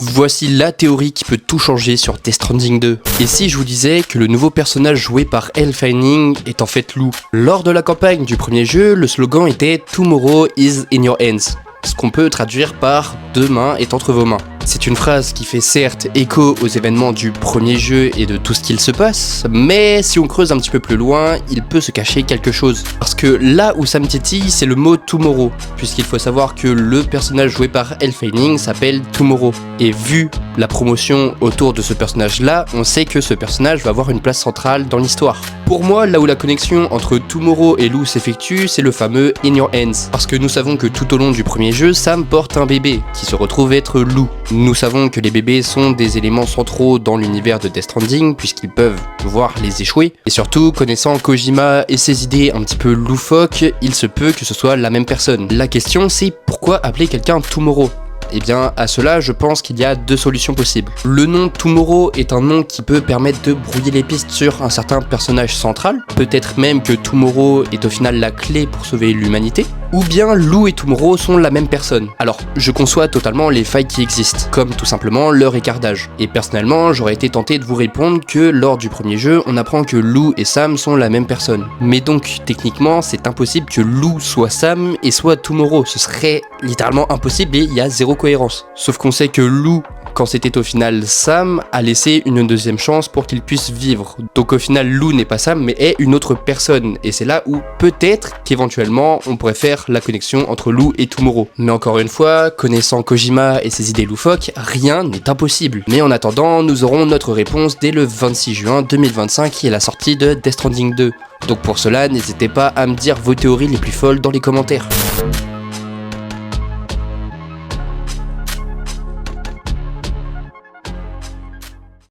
Voici la théorie qui peut tout changer sur Death Stranding 2. Et si je vous disais que le nouveau personnage joué par Elle Fanning est en fait Lou? Lors de la campagne du premier jeu, le slogan était Tomorrow is in your hands, ce qu'on peut traduire par demain est entre vos mains. C'est une phrase qui fait certes écho aux événements du premier jeu et de tout ce qu'il se passe, mais si on creuse un petit peu plus loin, il peut se cacher quelque chose. Parce que là où ça me titille, c'est le mot Tomorrow, puisqu'il faut savoir que le personnage joué par Elle Fanning s'appelle Tomorrow. Et vu la promotion autour de ce personnage-là, on sait que ce personnage va avoir une place centrale dans l'histoire. Pour moi, là où la connexion entre Tomorrow et Lou s'effectue, c'est le fameux In Your Hands. Parce que nous savons que tout au long du premier jeu, Sam porte un bébé, qui se retrouve être Lou. Nous savons que les bébés sont des éléments centraux dans l'univers de Death Stranding puisqu'ils peuvent voir les échouer. Et surtout, connaissant Kojima et ses idées un petit peu loufoques, il se peut que ce soit la même personne. La question c'est pourquoi appeler quelqu'un Tomorrow ? Eh bien, à cela, je pense qu'il y a deux solutions possibles. Le nom Tomorrow est un nom qui peut permettre de brouiller les pistes sur un certain personnage central. Peut-être même que Tomorrow est au final la clé pour sauver l'humanité. Ou bien Lou et Tomorrow sont la même personne. Alors, je conçois totalement les failles qui existent, comme tout simplement leur écart d'âge. Et personnellement, j'aurais été tenté de vous répondre que lors du premier jeu, on apprend que Lou et Sam sont la même personne. Mais donc, techniquement, c'est impossible que Lou soit Sam et soit Tomorrow. Ce serait littéralement impossible et il y a zéro cohérence. Sauf qu'on sait que Lou, quand c'était au final Sam, a laissé une deuxième chance pour qu'il puisse vivre. Donc au final, Lou n'est pas Sam, mais est une autre personne. Et c'est là où peut-être qu'éventuellement, on pourrait faire la connexion entre Lou et Tomorrow. Mais encore une fois, connaissant Kojima et ses idées loufoques, rien n'est impossible. Mais en attendant, nous aurons notre réponse dès le 26 juin 2025 qui est la sortie de Death Stranding 2. Donc pour cela, n'hésitez pas à me dire vos théories les plus folles dans les commentaires.